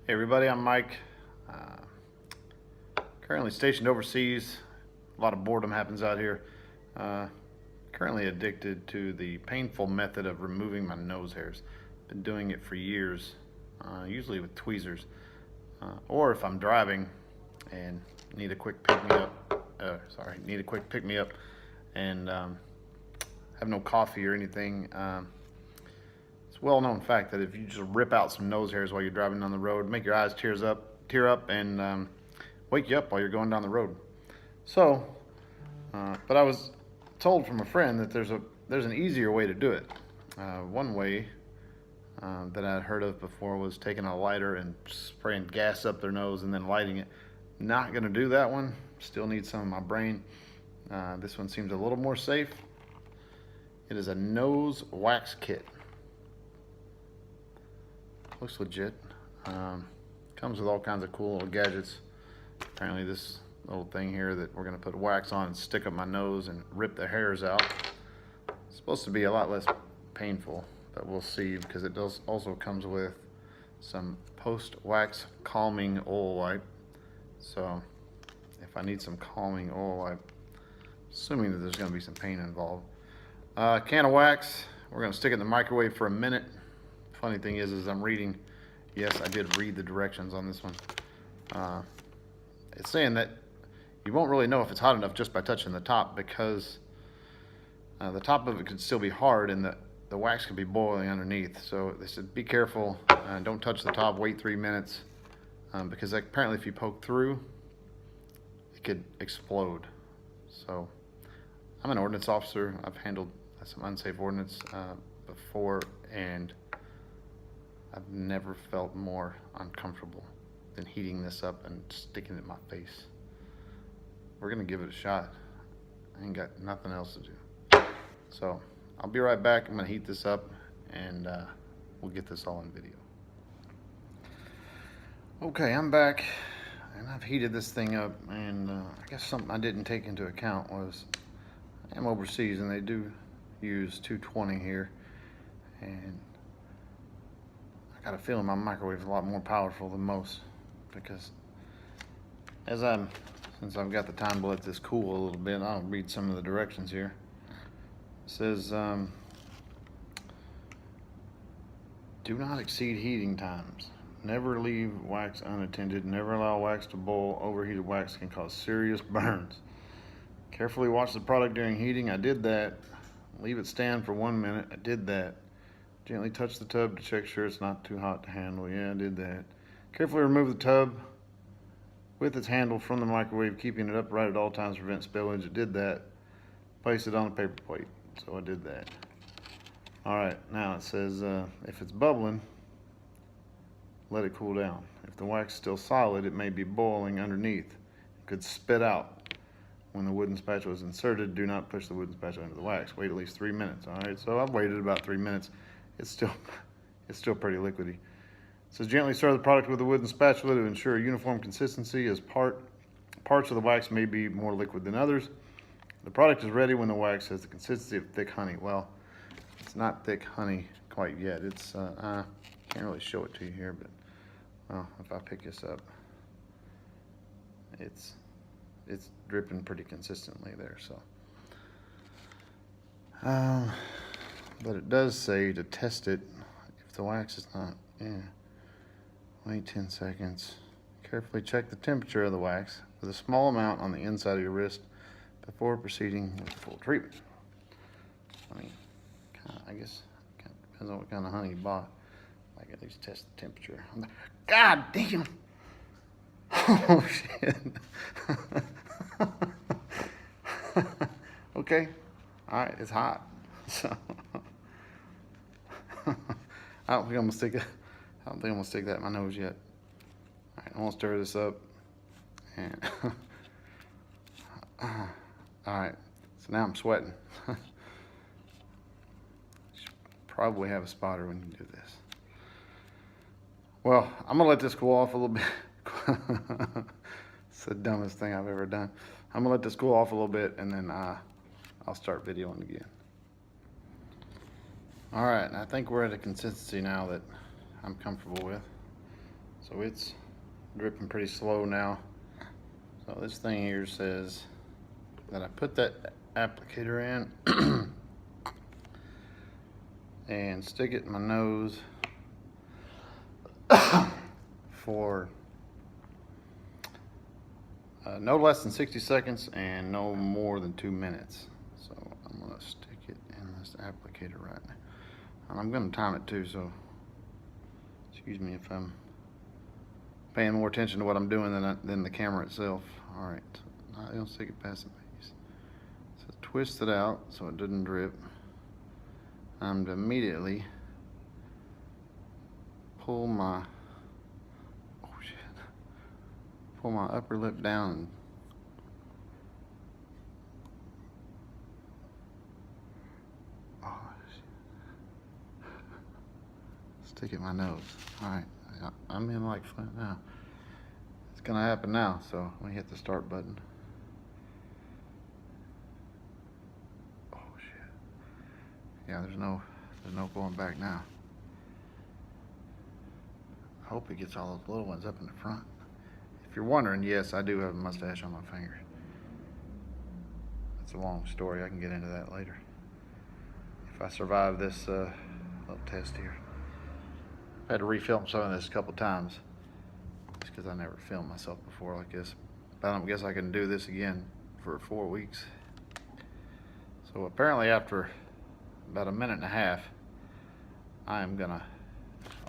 Hey everybody, I'm Mike. Currently stationed overseas. A lot of boredom happens out here. Uh, Currently addicted to the painful method of removing my nose hairs. Been doing it for years, usually with tweezers. Or if I'm driving and need a quick pick me up, need a quick pick me up and have no coffee or anything. It's a well-known fact that if you just rip out some nose hairs while you're driving down the road, make your eyes tear up, and wake you up while you're going down the road. So, but I was told from a friend that there's an easier way to do it. One way that I'd heard of before was taking a lighter and spraying gas up their nose and then lighting it. Not gonna do that one. Still need some of my brain. This one seems a little more safe. It is a nose wax kit. Looks legit. Comes with all kinds of cool little gadgets. Apparently this little thing here that we're gonna put wax on and stick up my nose and rip the hairs out. It's supposed to be a lot less painful, but we'll see, because it does also comes with some post-wax calming oil wipe. So if I need some calming oil wipe, assuming that there's gonna be some pain involved. Can of wax, we're gonna stick it in the microwave for a minute. Funny thing is I'm reading, yes, I did read the directions on this one. It's saying that you won't really know if it's hot enough just by touching the top, because the top of it could still be hard and the wax could be boiling underneath. So they said be careful, don't touch the top, wait 3 minutes, because apparently if you poke through, it could explode. So I'm an ordnance officer. I've handled some unsafe ordnance before, and I've never felt more uncomfortable than heating this up and sticking it in my face. We're gonna give it a shot. I ain't got nothing else to do. So I'll be right back. I'm gonna heat this up and we'll get this all in video. Okay, I'm back and I've heated this thing up, and I guess something I didn't take into account was I am overseas and they do use 220 here, and I got a feeling my microwave is a lot more powerful than most, because since I've got the time to let this cool a little bit, I'll read some of the directions here. It says, do not exceed heating times. Never leave wax unattended. Never allow wax to boil. Overheated wax can cause serious burns. Carefully watch the product during heating. I did that. Leave it stand for 1 minute. I did that. Gently touch the tub to check sure it's not too hot to handle. Yeah, I did that. Carefully remove the tub with its handle from the microwave, keeping it upright at all times to prevent spillage. I did that. Place it on a paper plate. So I did that. All right, now it says if it's bubbling, let it cool down. If the wax is still solid, it may be boiling underneath. It could spit out. When the wooden spatula is inserted, do not push the wooden spatula into the wax. Wait at least 3 minutes. All right, so I've waited about 3 minutes. It's still pretty liquidy. It says gently stir the product with a wooden spatula to ensure uniform consistency, as parts of the wax may be more liquid than others. The product is ready when the wax has the consistency of thick honey. Well, it's not thick honey quite yet. It's can't really show it to you here, but well, if I pick this up, it's dripping pretty consistently there. So but it does say to test it if the wax is not, wait 10 seconds. Carefully check the temperature of the wax with a small amount on the inside of your wrist before proceeding with the full treatment. I mean, I guess it depends on what kind of honey you bought. Like, at least test the temperature. God damn! Oh shit! Okay, all right, it's hot. So I don't think I'm gonna stick that in my nose yet. All right, I'm gonna stir this up, and all right. So now I'm sweating. Probably have a spotter when you do this. Well, I'm gonna let this cool off a little bit. It's the dumbest thing I've ever done. I'm gonna let this cool off a little bit, and then I'll start videoing again. All right, I think we're at a consistency now that I'm comfortable with. So it's dripping pretty slow now. So this thing here says that I put that applicator in and stick it in my nose for no less than 60 seconds and no more than 2 minutes. So I'm gonna stick it in this applicator right now. And I'm gonna time it too, so excuse me if I'm paying more attention to what I'm doing than the camera itself. All right, not gonna stick it past the base. So twist it out so it doesn't drip. I'm to immediately pull my upper lip down and stick it in my nose. All right, I'm in like Flint now. It's gonna happen now, so let me hit the start button. Oh shit. Yeah, there's no going back now. I hope it gets all those little ones up in the front. If you're wondering, yes, I do have a mustache on my finger. It's a long story. I can get into that later. If I survive this little test here. I had to refilm some of this a couple times just because I never filmed myself before like this. But I don't guess I can do this again for 4 weeks. So apparently after about a minute and a half,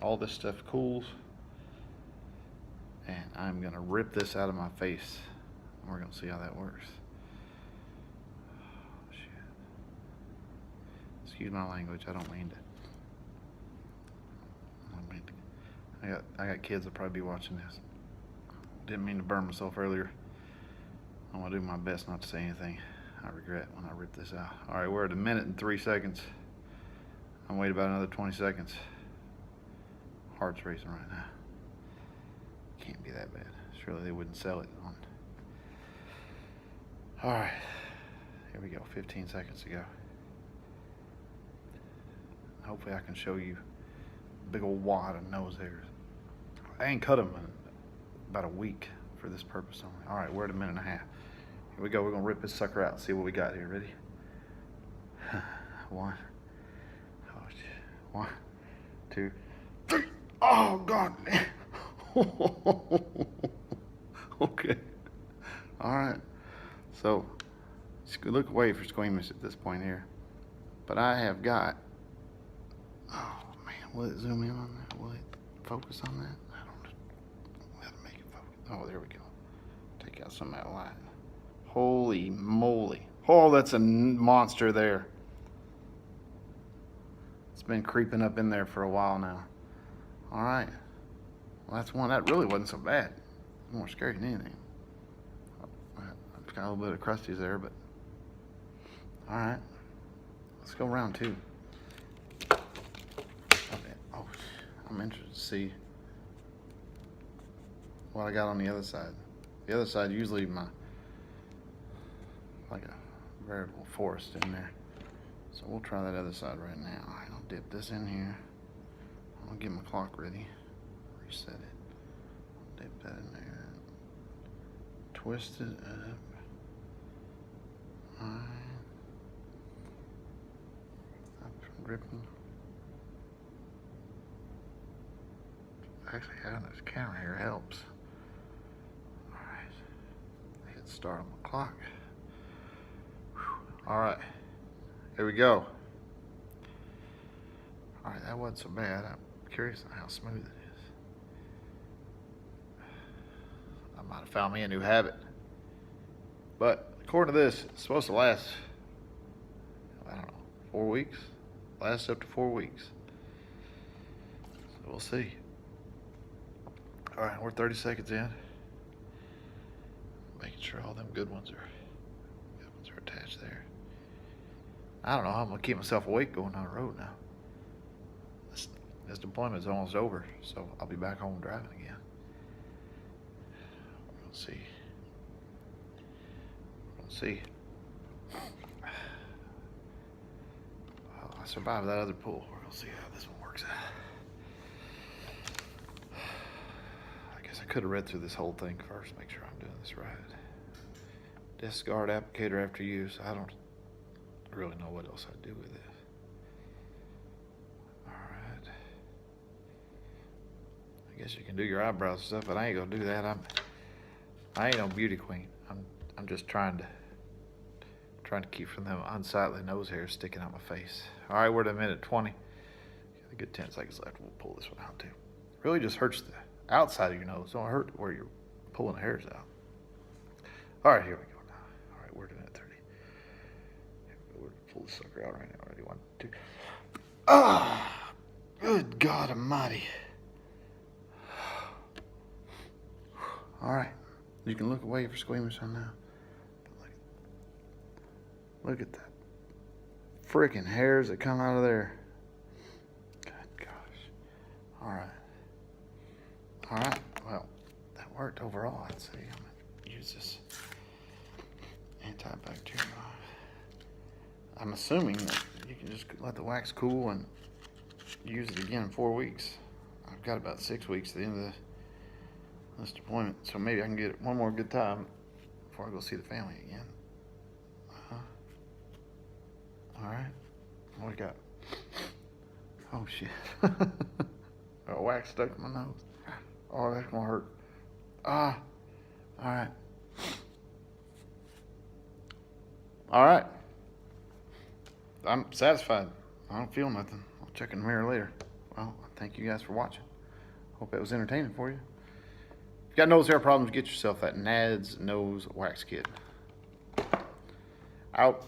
all this stuff cools, and I'm gonna rip this out of my face. And we're gonna see how that works. Oh, shit. Excuse my language, I don't mean to. I got kids that probably be watching this. Didn't mean to burn myself earlier. I'm gonna do my best not to say anything I regret when I rip this out. All right, we're at 1 minute and 3 seconds. I'm waiting about another 20 seconds. Heart's racing right now. Can't be that bad. Surely they wouldn't sell it on. All right, here we go. 15 seconds to go. Hopefully I can show you a big old wad of nose hairs. I ain't cut them in about a week for this purpose only. All right, we're at 1.5 minutes. Here we go. We're gonna rip this sucker out and see what we got here. Ready? One. Oh shit. 1, 2, 3. Oh god. Okay. All right. So look away for squeamish at this point here. But I have got. Oh man, will it zoom in on that? Will it focus on that? I don't know. How to make it focus. Oh, there we go. Take out some of that light. Holy moly. Oh, that's a monster there. It's been creeping up in there for a while now. All right. Well, that's one. That really wasn't so bad. More scary than anything. I've got a little bit of crusties there, but all right. Let's go round 2. Oh, I'm interested to see what I got on the other side. The other side usually like a veritable forest in there. So we'll try that other side right now. All right, I'll dip this in here. I'll get my clock ready. Reset it. Dip that in there. Twist it up. All right. Up dripping. Actually, having this camera here helps. All right. Hit start on the clock. All right. Here we go. All right, that wasn't so bad. I'm curious on how smooth it is. I might have found me a new habit. But according to this, it's supposed to last, I don't know, 4 weeks? Lasts up to 4 weeks. So we'll see. All right, we're 30 seconds in. Making sure all them good ones are attached there. I don't know how I'm gonna keep myself awake going down the road now. This deployment is almost over, so I'll be back home driving again. We'll see. We'll see. Well, I survived that other pool. We're gonna see how this one works out. could have read through this whole thing first, make sure I'm doing this right. Discard applicator after use. I don't really know what else I'd do with it. Alright. I guess you can do your eyebrows and stuff, but I ain't gonna do that. I ain't no beauty queen. I'm just trying to keep from them unsightly nose hairs sticking out my face. Alright, we're at a minute 20. Got a good 10 seconds left. We'll pull this one out too. Really just hurts the outside of your nose. Don't hurt where you're pulling the hairs out. Alright, here we go now. Alright, we're at a minute 30. We're gonna pull this sucker out right now. Ready? 1, 2. Ah! Good God Almighty. Alright. You can look away for squeamish on now. Look at that freaking hairs that come out of there. Good gosh. Alright. Alright. Well, that worked overall, I'd say. I'm gonna use this antibacterial. I'm assuming that you can just let the wax cool and use it again in 4 weeks. I've got about 6 weeks at the end of this deployment, so maybe I can get it one more good time before I go see the family again. Alright, what we got? Oh shit. Got wax stuck in my nose. Oh, that's gonna hurt. Ah, alright. Alright. I'm satisfied. I don't feel nothing. I'll check in the mirror later. Well, thank you guys for watching. Hope that was entertaining for you. If you got nose hair problems, get yourself that Nads Nose Wax Kit. Out.